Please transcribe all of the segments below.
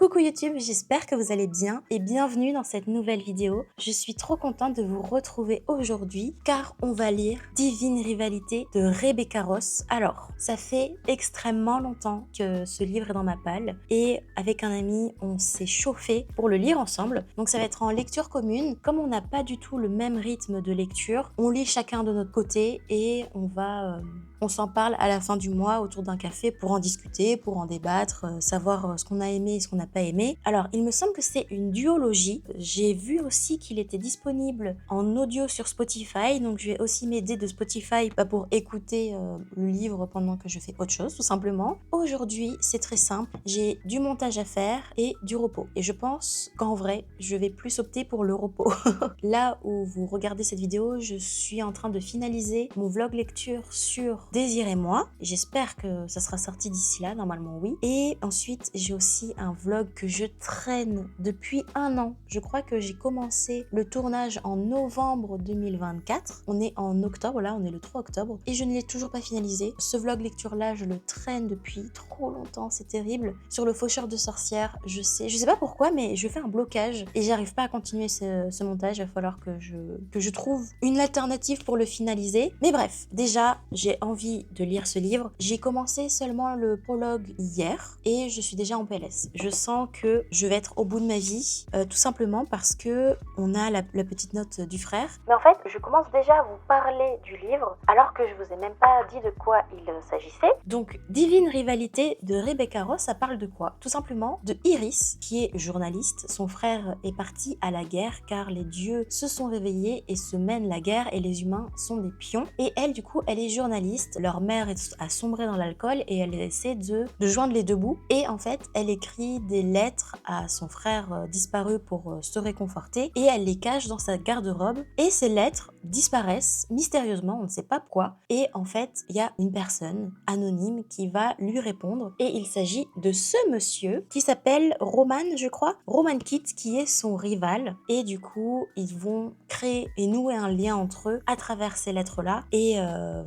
Coucou YouTube, j'espère que vous allez bien et bienvenue dans cette nouvelle vidéo. Je suis trop contente de vous retrouver aujourd'hui car on va lire Divine Rivalité de Rebecca Ross. Alors, ça fait extrêmement longtemps que ce livre est dans ma palle et avec un ami, on s'est chauffé pour le lire ensemble. Donc ça va être en lecture commune. Comme on n'a pas du tout le même rythme de lecture, on lit chacun de notre côté et on s'en parle à la fin du mois autour d'un café pour en discuter, pour en débattre, savoir ce qu'on a aimé et ce qu'on n'a pas aimé. Alors, il me semble que c'est une duologie. J'ai vu aussi qu'il était disponible en audio sur Spotify, donc je vais aussi m'aider de Spotify pour écouter le livre pendant que je fais autre chose, tout simplement. Aujourd'hui, c'est très simple. J'ai du montage à faire et du repos. Et je pense qu'en vrai, je vais plus opter pour le repos. Là où vous regardez cette vidéo, je suis en train de finaliser mon vlog lecture sur Désirez-moi. J'espère que ça sera sorti d'ici là, normalement oui. Et ensuite, j'ai aussi un vlog que je traîne depuis un an. Je crois que j'ai commencé le tournage en novembre 2024. On est en octobre, là, on est le 3 octobre. Et je ne l'ai toujours pas finalisé. Ce vlog lecture là, je le traîne depuis trop longtemps, c'est terrible. Sur le faucheur de sorcières, je sais pas pourquoi, mais je fais un blocage et j'arrive pas à continuer ce montage. Il va falloir que je trouve une alternative pour le finaliser. Mais bref, déjà, j'ai envie de lire ce livre. J'ai commencé seulement le prologue hier et je suis déjà en PLS. Je sens que je vais être au bout de ma vie, tout simplement parce que on a la petite note du frère. Mais en fait, je commence déjà à vous parler du livre alors que je vous ai même pas dit de quoi il s'agissait. Donc, Divine Rivalité de Rebecca Ross, ça parle de quoi? Tout simplement de Iris, qui est journaliste. Son frère est parti à la guerre car les dieux se sont réveillés et se mènent la guerre et les humains sont des pions. Et elle, du coup, elle est journaliste. Leur mère a sombré dans l'alcool et elle essaie de joindre les deux bouts. Et en fait, elle écrit des lettres à son frère disparu pour se réconforter et elle les cache dans sa garde-robe. Et ces lettres disparaissent mystérieusement, on ne sait pas pourquoi. Et en fait, il y a une personne anonyme qui va lui répondre. Et il s'agit de ce monsieur qui s'appelle Roman, je crois. Roman Kitt, qui est son rival. Et du coup, ils vont créer et nouer un lien entre eux à travers ces lettres-là. Et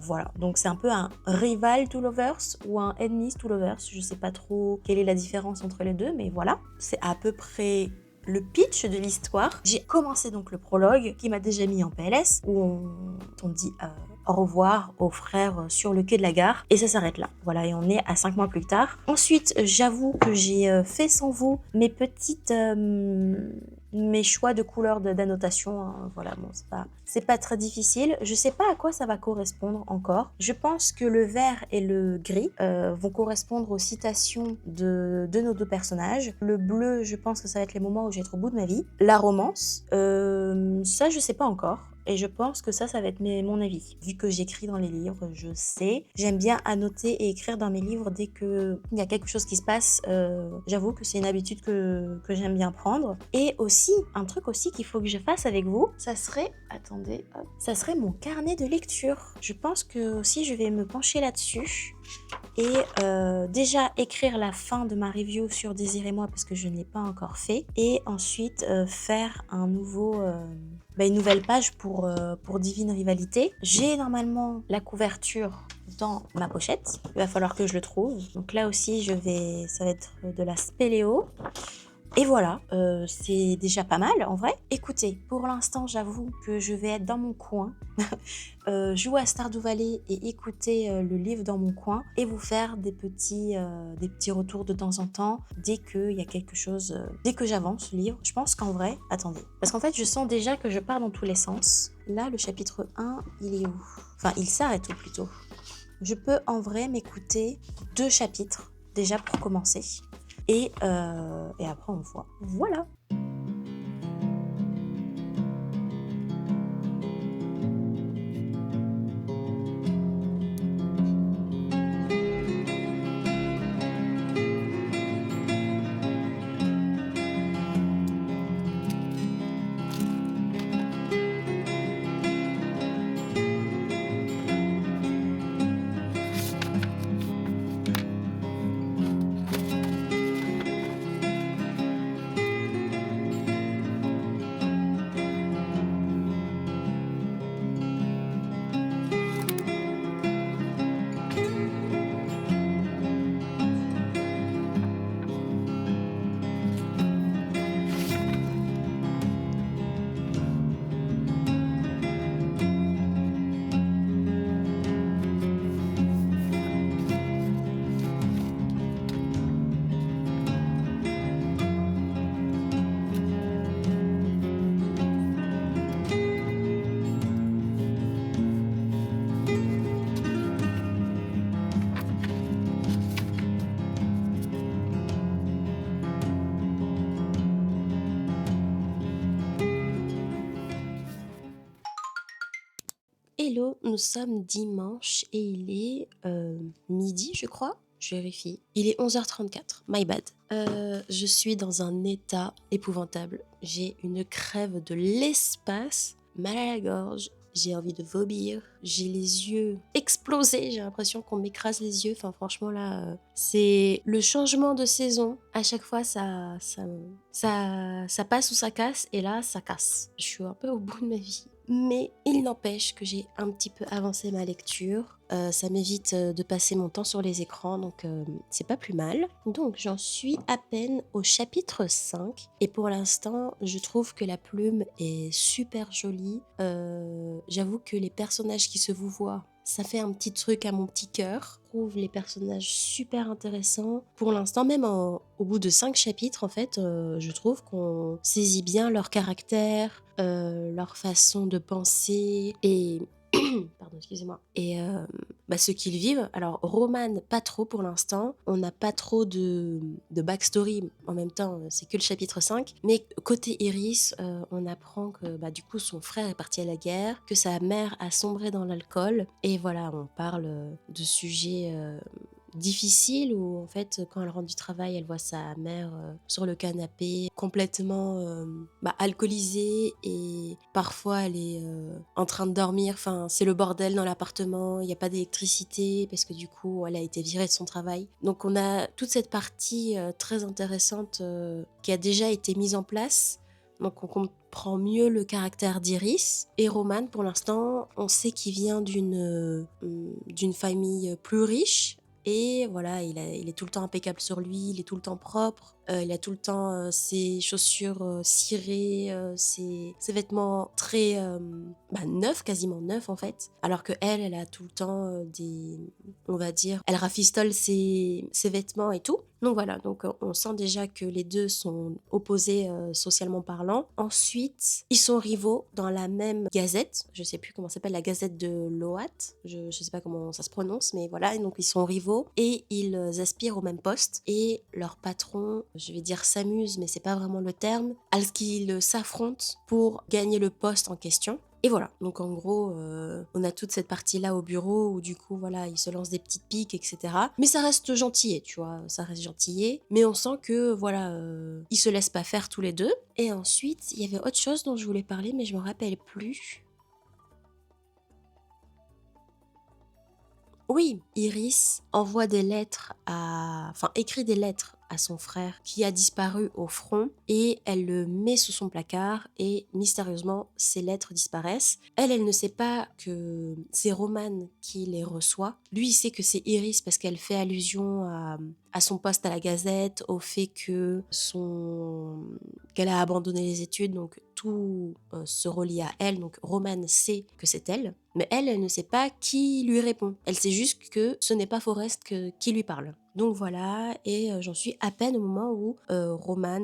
voilà. Donc c'est un peu un rival to lovers ou un enemies to lovers. Je sais pas trop quelle est la différence entre les deux, mais voilà. C'est à peu près le pitch de l'histoire. J'ai commencé donc le prologue qui m'a déjà mis en PLS où on dit au revoir aux frères sur le quai de la gare et ça s'arrête là. Voilà, et on est à 5 mois plus tard. Ensuite, j'avoue que j'ai fait sans vous mes choix de couleurs d'annotation, hein. Voilà, bon, c'est pas très difficile. Je sais pas à quoi ça va correspondre encore. Je pense que le vert et le gris vont correspondre aux citations de nos deux personnages. Le bleu, je pense que ça va être les moments où je vais être au bout de ma vie. La romance, ça je sais pas encore. Et je pense que ça va être mon avis. Vu que j'écris dans les livres, je sais. J'aime bien annoter et écrire dans mes livres dès qu'il y a quelque chose qui se passe. J'avoue que c'est une habitude que j'aime bien prendre. Et aussi, un truc aussi qu'il faut que je fasse avec vous, ça serait... Attendez, hop. Ça serait mon carnet de lecture. Je pense que aussi je vais me pencher là-dessus. Et déjà écrire la fin de ma review sur Désirez-moi parce que je ne l'ai pas encore fait. Et ensuite faire une nouvelle page pour Divine Rivalité. J'ai normalement la couverture dans ma pochette. Il va falloir que je le trouve. Donc là aussi, ça va être de la spéléo. Et voilà, c'est déjà pas mal en vrai. Écoutez, pour l'instant, j'avoue que je vais être dans mon coin, jouer à Stardew Valley et écouter le livre dans mon coin et vous faire des petits retours de temps en temps dès qu'il y a quelque chose, dès que j'avance le livre. Je pense qu'en vrai, attendez, parce qu'en fait, je sens déjà que je pars dans tous les sens. Là, le chapitre 1, il est où? Enfin, il s'arrête où plutôt? Je peux en vrai m'écouter 2 chapitres déjà pour commencer. Et après on voit. Voilà. Hello, nous sommes dimanche et il est midi, je crois. Je vérifie. Il est 11h34. My bad. Je suis dans un état épouvantable. J'ai une crève de l'espace, mal à la gorge. J'ai envie de vomir. J'ai les yeux explosés. J'ai l'impression qu'on m'écrase les yeux. Enfin, franchement, là, c'est le changement de saison. À chaque fois, ça passe ou ça casse. Et là, ça casse. Je suis un peu au bout de ma vie. Mais il n'empêche que j'ai un petit peu avancé ma lecture. Ça m'évite de passer mon temps sur les écrans, donc c'est pas plus mal. Donc j'en suis à peine au chapitre 5. Et pour l'instant, je trouve que la plume est super jolie. J'avoue que les personnages qui se vouvoient, ça fait un petit truc à mon petit cœur. Je trouve les personnages super intéressants. Pour l'instant, même au bout de 5 chapitres, en fait, je trouve qu'on saisit bien leur caractère, leur façon de penser et pardon, excusez-moi. Et ce qu'ils vivent. Alors, Roman, pas trop pour l'instant. On n'a pas trop de backstory. En même temps, c'est que le chapitre 5. Mais côté Iris, on apprend que du coup, son frère est parti à la guerre, que sa mère a sombré dans l'alcool. Et voilà, on parle de sujets difficile où en fait quand elle rentre du travail elle voit sa mère sur le canapé complètement alcoolisée et parfois elle est en train de dormir, enfin c'est le bordel dans l'appartement, il n'y a pas d'électricité parce que du coup elle a été virée de son travail. Donc on a toute cette partie très intéressante qui a déjà été mise en place. Donc on comprend mieux le caractère d'Iris. Et Roman, pour l'instant, on sait qu'il vient d'une famille plus riche. Et voilà, il est tout le temps impeccable sur lui, il est tout le temps propre, il a tout le temps ses chaussures cirées, ses vêtements très neufs, quasiment neufs en fait. Alors que elle a tout le temps on va dire, elle rafistole ses vêtements et tout. Donc voilà, donc on sent déjà que les deux sont opposés socialement parlant. Ensuite, ils sont rivaux dans la même gazette. Je sais plus comment ça s'appelle, la gazette de Loat. Je sais pas comment ça se prononce, mais voilà. Et donc ils sont rivaux et ils aspirent au même poste. Et leur patron, je vais dire s'amuse, mais c'est pas vraiment le terme, à ce qu'ils s'affrontent pour gagner le poste en question. Et voilà, donc en gros, on a toute cette partie-là au bureau où du coup, voilà, ils se lancent des petites piques, etc. Mais ça reste gentillet, tu vois, ça reste gentillet. Mais on sent que, voilà, ils se laissent pas faire tous les deux. Et ensuite, il y avait autre chose dont je voulais parler, mais je me rappelle plus. Oui, Iris envoie des lettres écrit des lettres à son frère qui a disparu au front et elle le met sous son placard et mystérieusement ses lettres disparaissent. Elle ne sait pas que c'est Roman qui les reçoit. Lui, il sait que c'est Iris parce qu'elle fait allusion à son poste à la Gazette, au fait qu'elle a abandonné les études, donc tout se relie à elle. Donc Roman sait que c'est elle, mais elle ne sait pas qui lui répond. Elle sait juste que ce n'est pas Forrest qui lui parle. Donc voilà, et j'en suis à peine au moment où Roman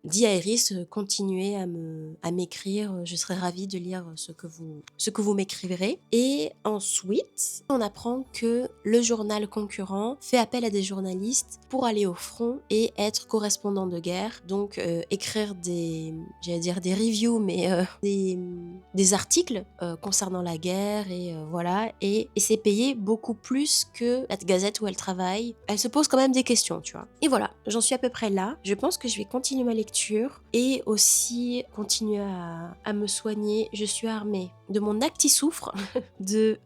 dit à Iris continuez à m'écrire, je serais ravie de lire ce que vous m'écriverez. Et ensuite, on apprend que le journal concurrent fait appel à des journalistes pour aller au front et être correspondant de guerre, donc écrire j'allais dire des reviews, mais des articles concernant la guerre et voilà, et c'est payé beaucoup plus que la gazette où elle travaille. Elle se pose quand même des questions, tu vois. Et voilà, j'en suis à peu près là. Je pense que je vais continuer ma lecture et aussi continuer à me soigner. Je suis armée de mon acti-soufre, de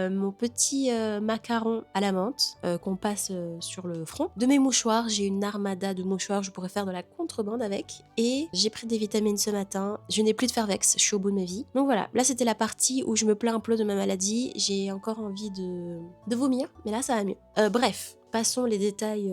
mon petit macaron à la menthe qu'on passe sur le front, de mes mouchoirs. J'ai une armada de mouchoirs, je pourrais faire de la contrebande avec. Et j'ai pris des vitamines ce matin. Je n'ai plus de Fervex, je suis au bout de ma vie. Donc voilà, là c'était la partie où je me plains un peu de ma maladie. J'ai encore envie de vomir, mais là ça va mieux. Bref. Passons les détails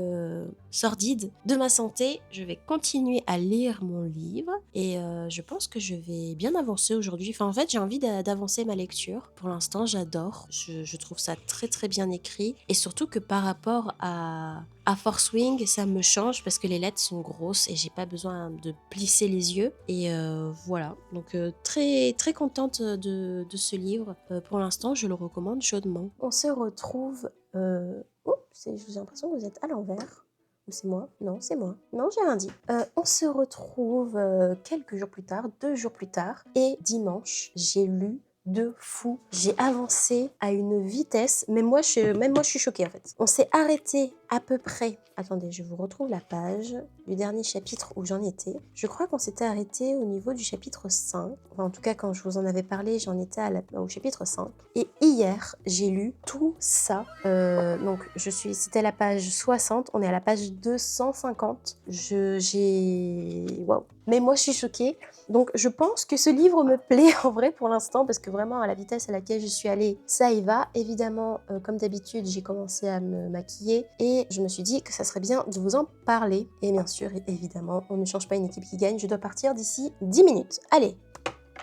sordides de ma santé. Je vais continuer à lire mon livre et je pense que je vais bien avancer aujourd'hui. Enfin, en fait, j'ai envie d'avancer ma lecture. Pour l'instant, j'adore. Je trouve ça très très bien écrit et surtout que par rapport à Force Wing, ça me change parce que les lettres sont grosses et j'ai pas besoin de plisser les yeux. Et voilà, donc très très contente de ce livre. Pour l'instant, je le recommande chaudement. On se retrouve... j'ai l'impression que vous êtes à l'envers. Ou c'est moi? Non, c'est moi. Non, j'ai rien dit. On se retrouve quelques jours plus tard, 2 jours plus tard. Et dimanche, j'ai lu de fou. J'ai avancé à une vitesse, même moi je suis choquée en fait. On s'est arrêté à peu près, attendez, je vous retrouve la page du dernier chapitre où j'en étais. Je crois qu'on s'était arrêté au niveau du chapitre 5. Enfin, en tout cas, quand je vous en avais parlé, j'en étais au chapitre 5. Et hier, j'ai lu tout ça. Donc, c'était la page 60, on est à la page 250. Waouh. Mais moi, je suis choquée. Donc, je pense que ce livre me plaît en vrai pour l'instant, parce que vraiment, à la vitesse à laquelle je suis allée, ça y va. Évidemment, comme d'habitude, j'ai commencé à me maquiller et je me suis dit que ça serait bien de vous en parler. Et bien sûr, évidemment, on ne change pas une équipe qui gagne. Je dois partir d'ici 10 minutes. Allez!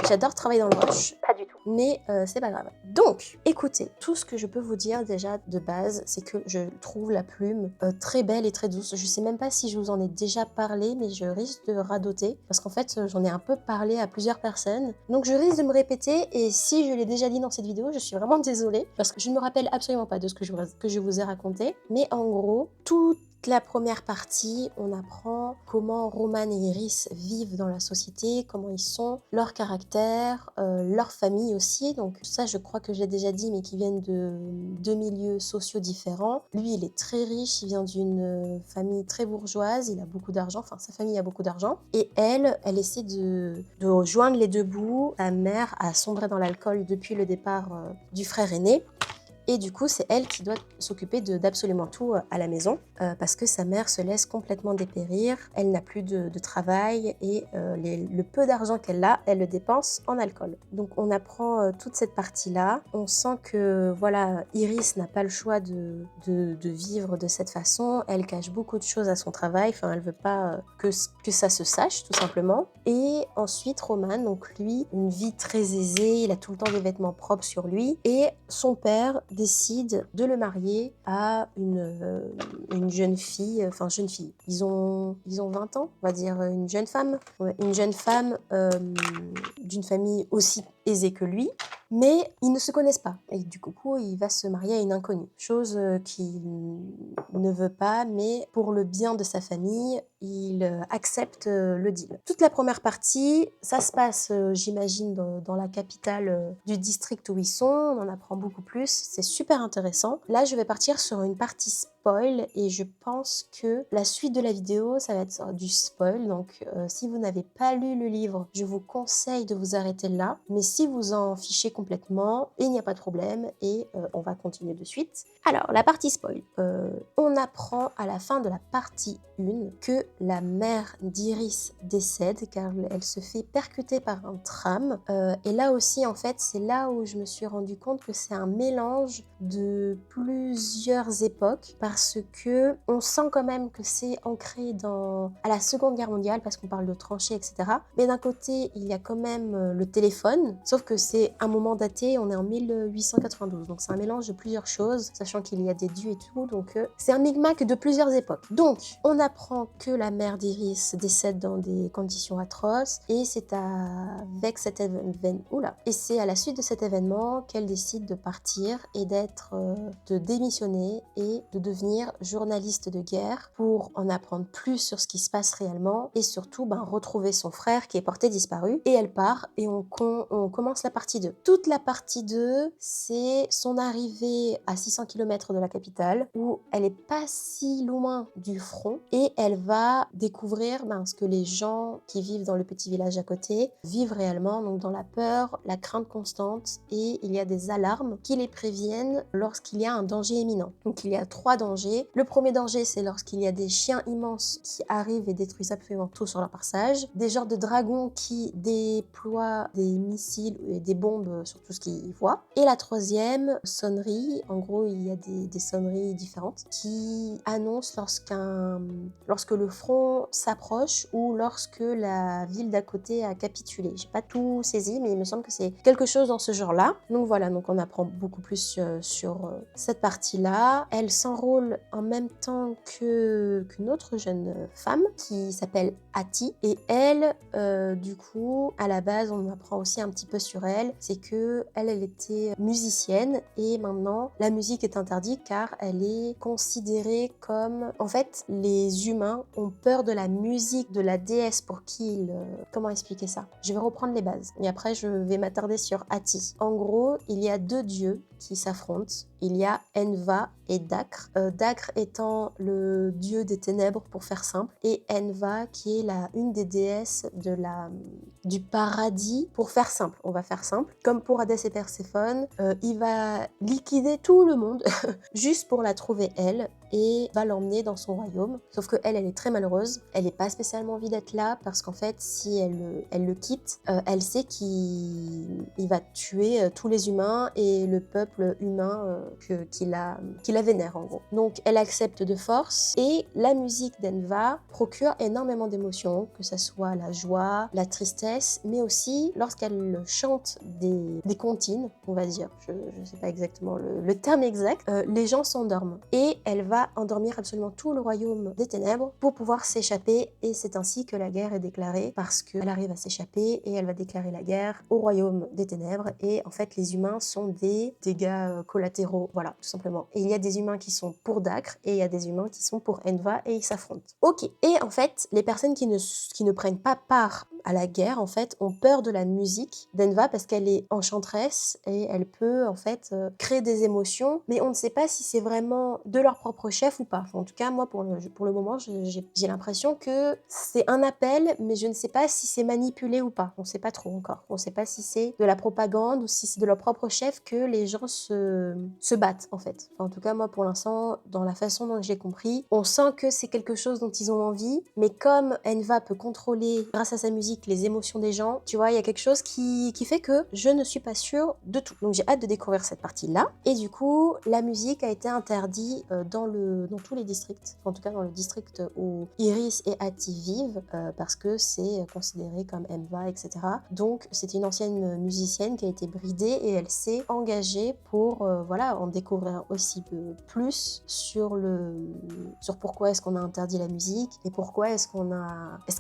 J'adore travailler dans le rush. Pas du tout. Mais c'est pas grave. Donc, écoutez, tout ce que je peux vous dire déjà de base, c'est que je trouve la plume très belle et très douce. Je sais même pas si je vous en ai déjà parlé, mais je risque de radoter. Parce qu'en fait, j'en ai un peu parlé à plusieurs personnes. Donc, je risque de me répéter. Et si je l'ai déjà dit dans cette vidéo, je suis vraiment désolée. Parce que je ne me rappelle absolument pas de ce que je vous ai raconté. Mais en gros, toute la première partie, on apprend comment Roman et Iris vivent dans la société, comment ils sont, leur caractère, leur famille aussi. Donc ça, je crois que j'ai déjà dit, mais qui viennent de deux milieux sociaux différents. Lui, il est très riche, il vient d'une famille très bourgeoise, il a beaucoup d'argent, enfin sa famille a beaucoup d'argent. Et elle essaie de joindre les deux bouts. Sa mère a sombré dans l'alcool depuis le départ du frère aîné. Et du coup, c'est elle qui doit s'occuper d'absolument tout à la maison parce que sa mère se laisse complètement dépérir. Elle n'a plus de travail et le peu d'argent qu'elle a, elle le dépense en alcool. Donc, on apprend toute cette partie-là. On sent que, voilà, Iris n'a pas le choix de vivre de cette façon. Elle cache beaucoup de choses à son travail. Enfin, elle veut pas que ça se sache, tout simplement. Et ensuite, Roman, donc lui, une vie très aisée. Il a tout le temps des vêtements propres sur lui. Et son père décide de le marier à une jeune fille, ils ont 20 ans, on va dire une jeune femme, d'une famille aussi aisée que lui, mais ils ne se connaissent pas. Et du coup, il va se marier à une inconnue, chose qu'il ne veut pas, mais pour le bien de sa famille, il accepte le deal. Toute la première partie, ça se passe, j'imagine, dans la capitale du district où ils sont. On en apprend beaucoup plus. C'est super intéressant. Là, je vais partir sur une partie spoil et je pense que la suite de la vidéo, ça va être du spoil. Donc, si vous n'avez pas lu le livre, je vous conseille de vous arrêter là. Mais si vous en fichez complètement, il n'y a pas de problème et on va continuer de suite. Alors, la partie spoil. On apprend à la fin de la partie 1 que la mère d'Iris décède car elle se fait percuter par un tram. Et là aussi, en fait, c'est là où je me suis rendu compte que c'est un mélange de plusieurs époques parce que on sent quand même que c'est ancré à la Seconde Guerre mondiale parce qu'on parle de tranchées, etc. Mais d'un côté, il y a quand même le téléphone, sauf que c'est un moment daté, on est en 1892. Donc c'est un mélange de plusieurs choses, sachant qu'il y a des dieux et tout. Donc c'est un micmac de plusieurs époques. Donc, on apprend que la mère d'Iris décède dans des conditions atroces et c'est avec cet événement, et c'est à la suite de cet événement qu'elle décide de partir et de démissionner et de devenir journaliste de guerre pour en apprendre plus sur ce qui se passe réellement et surtout retrouver son frère qui est porté disparu. Et elle part et on commence la partie 2. Toute la partie 2, c'est son arrivée à 600 km de la capitale où elle est pas si loin du front et elle va découvrir ce que les gens qui vivent dans le petit village à côté vivent réellement, donc dans la peur, la crainte constante, et il y a des alarmes qui les préviennent lorsqu'il y a un danger imminent. Donc il y a 3 dangers. Le premier danger, c'est lorsqu'il y a des chiens immenses qui arrivent et détruisent absolument tout sur leur passage, des genres de dragons qui déploient des missiles et des bombes sur tout ce qu'ils voient. Et la troisième sonnerie, en gros il y a des sonneries différentes qui annoncent lorsque le front s'approche ou lorsque la ville d'à côté a capitulé. J'ai pas tout saisi, mais il me semble que c'est quelque chose dans ce genre-là. Donc voilà, donc on apprend beaucoup plus sur cette partie-là. Elle s'enrôle en même temps qu'une autre jeune femme qui s'appelle Hattie. Et elle, du coup, à la base, on apprend aussi un petit petit peu sur elle, c'est que elle était musicienne et maintenant la musique est interdite car elle est considérée comme... En fait, les humains ont peur de la musique de la déesse pour qui ils... Comment expliquer ça? Je vais reprendre les bases et après je vais m'attarder sur Ati. En gros, il y a deux dieux qui s'affrontent. Il y a Enva et Dacre. Dacre étant le dieu des ténèbres pour faire simple, et Enva qui est une des déesses du paradis pour faire simple. On va faire simple. Comme pour Hadès et Perséphone, il va liquider tout le monde juste pour la trouver elle et va l'emmener dans son royaume. Sauf que elle est très malheureuse. Elle n'est pas spécialement envie d'être là parce qu'en fait, si elle le quitte, elle sait qu'il va tuer tous les humains et le peuple humain qui la vénère en gros. Donc elle accepte de force et la musique d'Enva procure énormément d'émotions, que ce soit la joie, la tristesse, mais aussi lorsqu'elle chante des comptines, on va dire, je ne sais pas exactement le terme exact, les gens s'endorment et elle va endormir absolument tout le royaume des ténèbres pour pouvoir s'échapper, et c'est ainsi que la guerre est déclarée parce qu'elle arrive à s'échapper et elle va déclarer la guerre au royaume des ténèbres. Et en fait les humains sont des dégâts collatéraux, voilà, tout simplement. Et il y a des humains qui sont pour Dacre et il y a des humains qui sont pour Enva et ils s'affrontent. Ok, et en fait les personnes qui ne prennent pas part à la guerre en fait ont peur de la musique d'Enva parce qu'elle est enchanteresse et elle peut en fait créer des émotions, mais on ne sait pas si c'est vraiment de leur propre chef ou pas. Enfin, en tout cas moi pour le moment j'ai l'impression que c'est un appel, mais je ne sais pas si c'est manipulé ou pas. On ne sait pas trop encore. On ne sait pas si c'est de la propagande ou si c'est de leur propre chef que les gens se battent en fait. Enfin, en tout cas moi pour l'instant, dans la façon dont j'ai compris, on sent que c'est quelque chose dont ils ont envie, mais comme Enva peut contrôler grâce à sa musique les émotions des gens, tu vois, il y a quelque chose qui fait que je ne suis pas sûre de tout. Donc j'ai hâte de découvrir cette partie-là. Et du coup, la musique a été interdite dans tous les districts, en tout cas dans le district où Iris et Ati vivent, parce que c'est considéré comme Enva, etc. Donc c'était une ancienne musicienne qui a été bridée et elle s'est engagée pour voilà, en découvrir aussi plus sur pourquoi est-ce qu'on a interdit la musique et pourquoi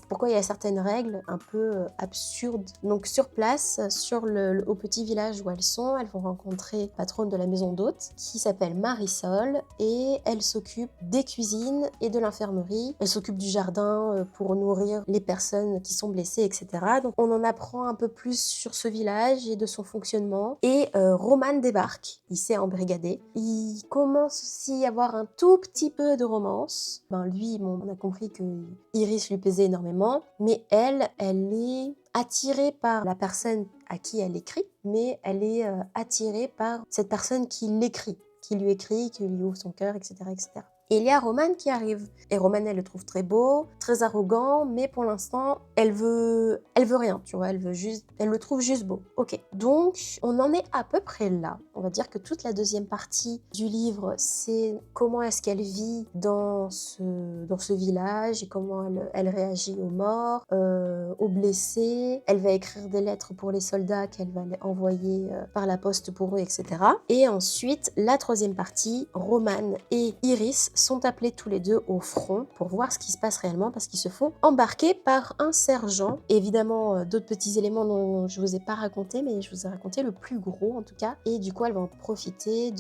pourquoi il y a certaines règles un peu absurdes. Donc sur place, au petit village où elles vont rencontrer la patronne de la maison d'hôte qui s'appelle Marisol et elle s'occupe des cuisines et de l'infirmerie. Elle s'occupe du jardin pour nourrir les personnes qui sont blessées, etc. Donc on en apprend un peu plus sur ce village et de son fonctionnement. Et Roman débarque, il s'est embrigadé. Il commence aussi à avoir un tout petit peu de romance. Lui, on a compris que Iris lui plaisait énormément, mais elle est attirée par la personne à qui elle écrit, mais elle est attirée par cette personne qui l'écrit, qui lui écrit, qui lui ouvre son cœur, etc., etc. Et il y a Roman qui arrive. Et Roman, elle le trouve très beau, très arrogant, mais pour l'instant, elle veut rien, tu vois, elle le trouve juste beau. Ok, donc on en est à peu près là. On va dire que toute la deuxième partie du livre, c'est comment est-ce qu'elle vit dans ce village et comment elle réagit aux morts, aux blessés. Elle va écrire des lettres pour les soldats qu'elle va envoyer par la poste pour eux, etc. Et ensuite, la troisième partie, Roman et Iris sont appelés tous les deux au front pour voir ce qui se passe réellement parce qu'ils se font embarquer par un sergent. Et évidemment, d'autres petits éléments dont je vous ai pas raconté, mais je vous ai raconté le plus gros en tout cas. Et du coup, elle va en profiter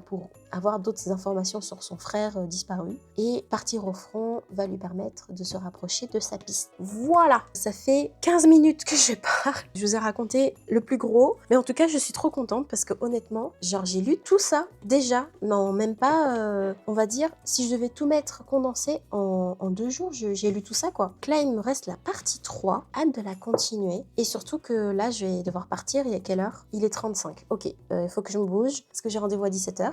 pour avoir d'autres informations sur son frère disparu. Et partir au front va lui permettre de se rapprocher de sa piste. Voilà, ça fait 15 minutes que je pars. Je vous ai raconté le plus gros, mais en tout cas, je suis trop contente parce que honnêtement, j'ai lu tout ça déjà, non, même pas, on va dire, si je devais tout mettre condensé en 2 jours, j'ai lu tout ça quoi. Donc là, il me reste la partie 3, hâte de la continuer. Et surtout que là, je vais devoir partir, il est quelle heure? Il est 35. Ok, il faut que je me bouge parce que j'ai rendez-vous à 17h.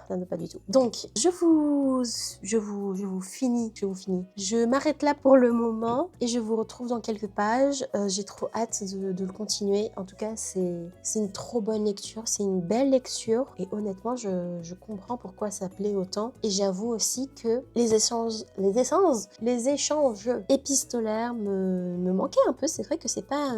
Ça ne pas du tout. Donc, je vous finis. Je m'arrête là pour le moment et je vous retrouve dans quelques pages. J'ai trop hâte de le continuer. En tout cas, c'est une trop bonne lecture. C'est une belle lecture et honnêtement, je comprends pourquoi ça plaît autant. Et j'avoue aussi que les échanges épistolaires me manquaient un peu. C'est vrai que c'est pas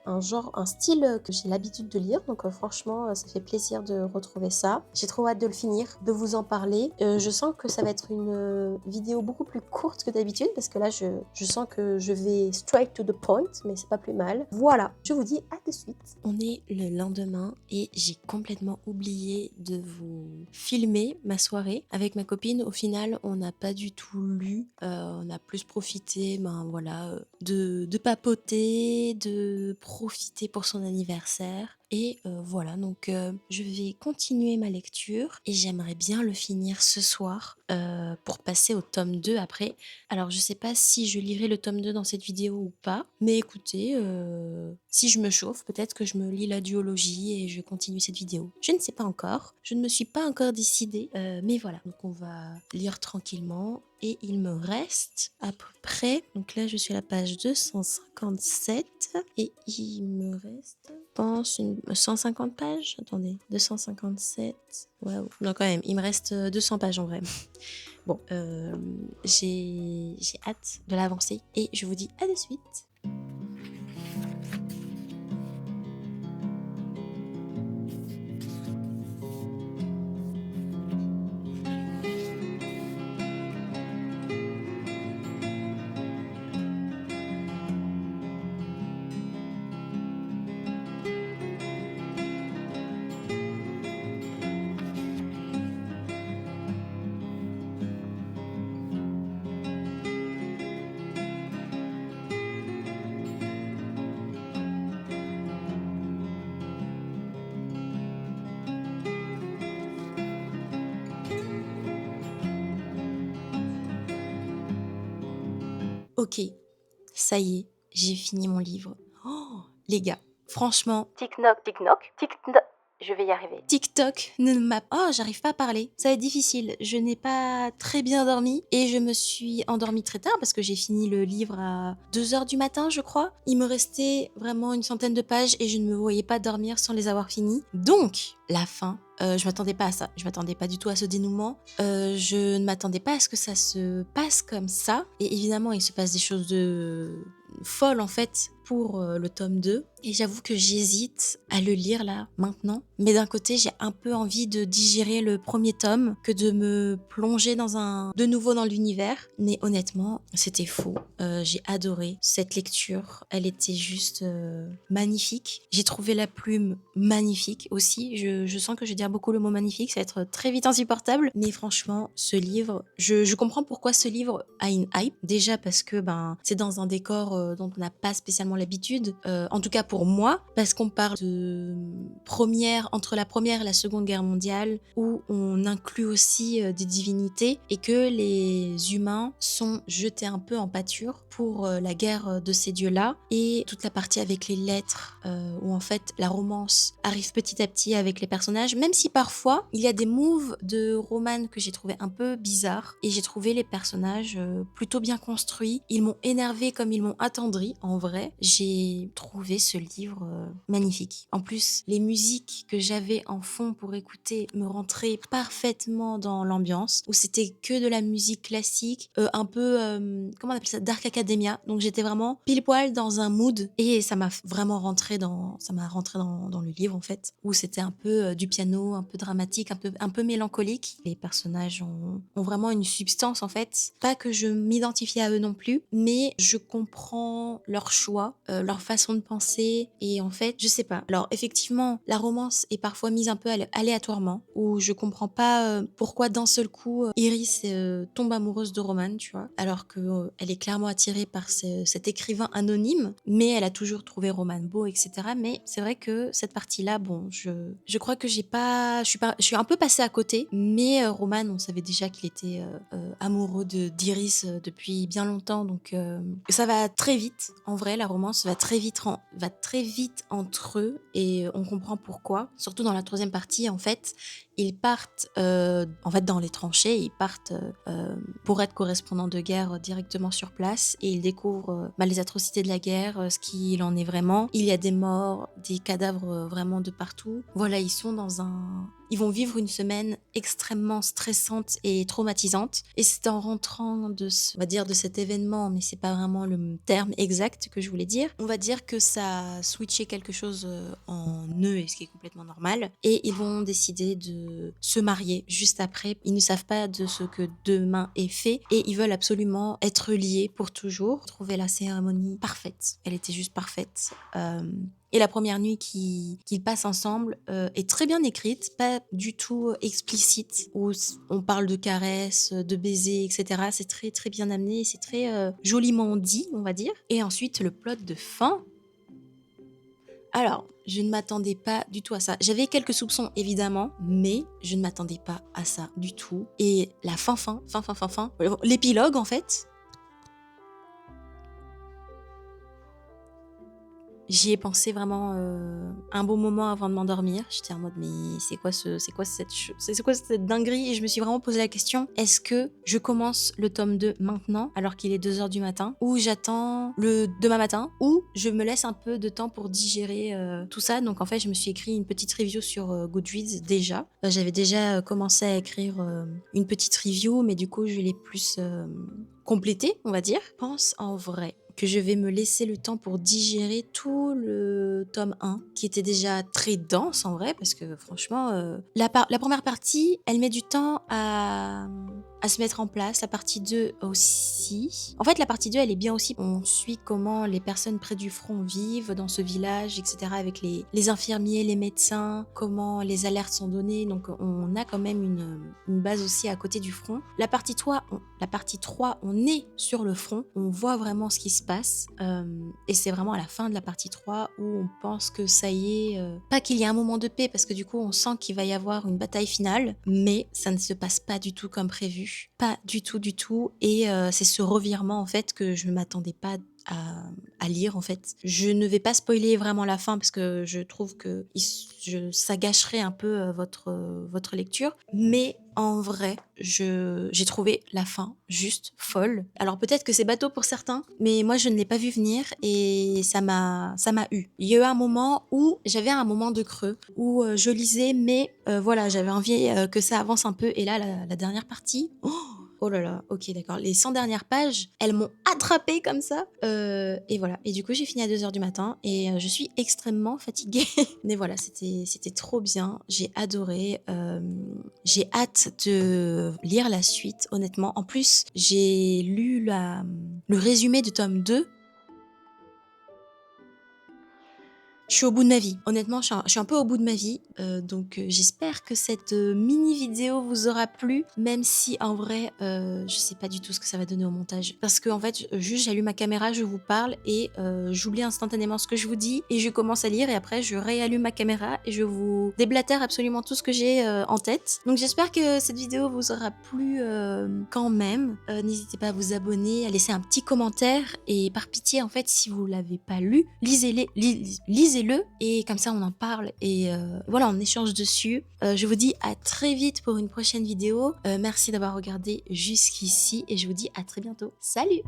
un style que j'ai l'habitude de lire. Donc franchement, ça fait plaisir de retrouver ça. J'ai trop hâte de le le finir, de vous en parler. Je sens que ça va être une vidéo beaucoup plus courte que d'habitude parce que là, je sens que je vais straight to the point, mais c'est pas plus mal. Voilà, je vous dis à de suite. On est le lendemain et j'ai complètement oublié de vous filmer ma soirée avec ma copine. Au final, on n'a pas du tout lu, on a plus profité, de papoter, de profiter pour son anniversaire. Et voilà, donc je vais continuer ma lecture et j'aimerais bien le finir ce soir pour passer au tome 2 après. Alors je sais pas si je lirai le tome 2 dans cette vidéo ou pas, mais écoutez, si je me chauffe, peut-être que je me lis la duologie et je continue cette vidéo. Je ne sais pas encore, je ne me suis pas encore décidée, mais voilà. Donc on va lire tranquillement. Et il me reste à peu près, donc là je suis à la page 257 et il me reste, je pense, 150 pages. Attendez, 257, waouh. Non quand même, il me reste 200 pages en vrai. Bon, j'ai hâte de l'avancer et je vous dis à de suite. Ok, ça y est, j'ai fini mon livre. Oh, les gars, franchement, je vais y arriver. TikTok ne m'a... Oh, j'arrive pas à parler. Ça va être difficile. Je n'ai pas très bien dormi et je me suis endormie très tard parce que j'ai fini le livre à 2h du matin, je crois. Il me restait vraiment une centaine de pages et je ne me voyais pas dormir sans les avoir finis. Donc, la fin, je m'attendais pas à ça. Je m'attendais pas du tout à ce dénouement. Je ne m'attendais pas à ce que ça se passe comme ça. Et évidemment, il se passe des choses de folles en fait pour le tome 2. Et j'avoue que j'hésite à le lire là, maintenant. Mais d'un côté, j'ai un peu envie de digérer le premier tome que de me plonger de nouveau dans l'univers. Mais honnêtement, c'était faux. J'ai adoré cette lecture. Elle était juste magnifique. J'ai trouvé la plume magnifique aussi. Je sens que je vais dire beaucoup le mot magnifique. Ça va être très vite insupportable. Mais franchement, ce livre, je comprends pourquoi ce livre a une hype. Déjà parce que c'est dans un décor dont on n'a pas spécialement l'habitude. En tout cas pour moi, parce qu'on parle de entre la première et la seconde guerre mondiale, où on inclut aussi des divinités et que les humains sont jetés un peu en pâture pour la guerre de ces dieux-là, et toute la partie avec les lettres où en fait la romance arrive petit à petit avec les personnages, même si parfois il y a des moves de romance que j'ai trouvé un peu bizarres, et j'ai trouvé les personnages plutôt bien construits. Ils m'ont énervé comme ils m'ont attendri. En vrai, j'ai trouvé ce livre magnifique. En plus, les musiques que j'avais en fond pour écouter me rentraient parfaitement dans l'ambiance, où c'était que de la musique classique, un peu, comment on appelle ça, Dark Academia. Donc j'étais vraiment pile poil dans un mood, et ça m'a vraiment rentré dans le livre en fait, où c'était un peu du piano, un peu dramatique, un peu mélancolique. Les personnages ont vraiment une substance en fait. Pas que je m'identifie à eux non plus, mais je comprends leur choix, leur façon de penser, et en fait, je sais pas. Alors effectivement, la romance est parfois mise un peu aléatoirement, où je comprends pas pourquoi d'un seul coup Iris tombe amoureuse de Roman, tu vois, alors que elle est clairement attirée par cet écrivain anonyme, mais elle a toujours trouvé Roman beau, etc. Mais c'est vrai que cette partie-là, bon, je crois que je suis un peu passée à côté, mais Roman, on savait déjà qu'il était amoureux d'Iris depuis bien longtemps, donc ça va très vite. En vrai, la romance va très vite entre eux, et on comprend pourquoi. Surtout dans la troisième partie, en fait, ils partent dans les tranchées, ils partent pour être correspondants de guerre directement sur place, et ils découvrent les atrocités de la guerre, ce qu'il en est vraiment. Il y a des morts, des cadavres vraiment de partout. Voilà, ils ils vont vivre une semaine extrêmement stressante et traumatisante. Et c'est en rentrant on va dire de cet événement, mais c'est pas vraiment le terme exact que je voulais dire. On va dire que ça a switché quelque chose en eux, et ce qui est complètement normal. Et ils vont décider de se marier juste après. Ils ne savent pas de ce que demain est fait et ils veulent absolument être liés pour toujours. Trouver la cérémonie parfaite. Elle était juste parfaite. Et la première nuit qu'ils passent ensemble est très bien écrite, pas du tout explicite, où on parle de caresses, de baisers, etc. C'est très très bien amené, c'est très joliment dit, on va dire. Et ensuite, le plot de fin. Alors, je ne m'attendais pas du tout à ça. J'avais quelques soupçons, évidemment, mais je ne m'attendais pas à ça du tout. Et la fin, l'épilogue, en fait, j'y ai pensé vraiment un bon moment avant de m'endormir. J'étais en mode, mais c'est quoi cette dinguerie? Et je me suis vraiment posé la question, est-ce que je commence le tome 2 maintenant, alors qu'il est 2h du matin, ou j'attends le demain matin, ou je me laisse un peu de temps pour digérer tout ça. Donc en fait, je me suis écrit une petite review sur Goodreads déjà. J'avais déjà commencé à écrire une petite review, mais du coup, je l'ai plus complétée, on va dire. Je pense en vrai que je vais me laisser le temps pour digérer tout le tome 1, qui était déjà très dense en vrai, parce que franchement, la première partie, elle met du temps à se mettre en place, la partie 2 aussi. En fait, la partie 2, elle est bien aussi. On suit comment les personnes près du front vivent dans ce village, etc., avec les infirmiers, les médecins, comment les alertes sont données, donc on a quand même une base aussi à côté du front. La partie 3, on est sur le front, on voit vraiment ce qui se passe, et c'est vraiment à la fin de la partie 3 où on pense que ça y est, pas qu'il y a un moment de paix, parce que du coup on sent qu'il va y avoir une bataille finale, mais ça ne se passe pas du tout comme prévu, pas du tout, et c'est ce revirement en fait que je ne m'attendais pas à lire en fait. Je ne vais pas spoiler vraiment la fin parce que je trouve que ça gâcherait un peu votre lecture, mais en vrai, j'ai trouvé la fin juste folle. Alors peut-être que c'est bateau pour certains, mais moi je ne l'ai pas vu venir et ça m'a eu. Il y a eu un moment où j'avais un moment de creux, où je lisais, mais voilà, j'avais envie que ça avance un peu, et là la dernière partie... Oh là là, ok, d'accord. Les 100 dernières pages, elles m'ont attrapée comme ça. Et voilà. Et du coup, j'ai fini à 2h du matin et je suis extrêmement fatiguée. Mais voilà, c'était trop bien. J'ai adoré. J'ai hâte de lire la suite, honnêtement. En plus, j'ai lu le résumé du tome 2. Je suis au bout de ma vie. Honnêtement, je suis un peu au bout de ma vie. Donc, j'espère que cette mini vidéo vous aura plu. Même si, en vrai, je sais pas du tout ce que ça va donner au montage. Parce que, en fait, juste j'allume ma caméra, je vous parle et j'oublie instantanément ce que je vous dis. Et je commence à lire et après, je réallume ma caméra et je vous déblatère absolument tout ce que j'ai en tête. Donc, j'espère que cette vidéo vous aura plu quand même. N'hésitez pas à vous abonner, à laisser un petit commentaire. Et par pitié, en fait, si vous l'avez pas lu, lisez-le et comme ça on en parle et voilà, on échange dessus. Je vous dis à très vite pour une prochaine vidéo. Merci d'avoir regardé jusqu'ici et je vous dis à très bientôt. Salut!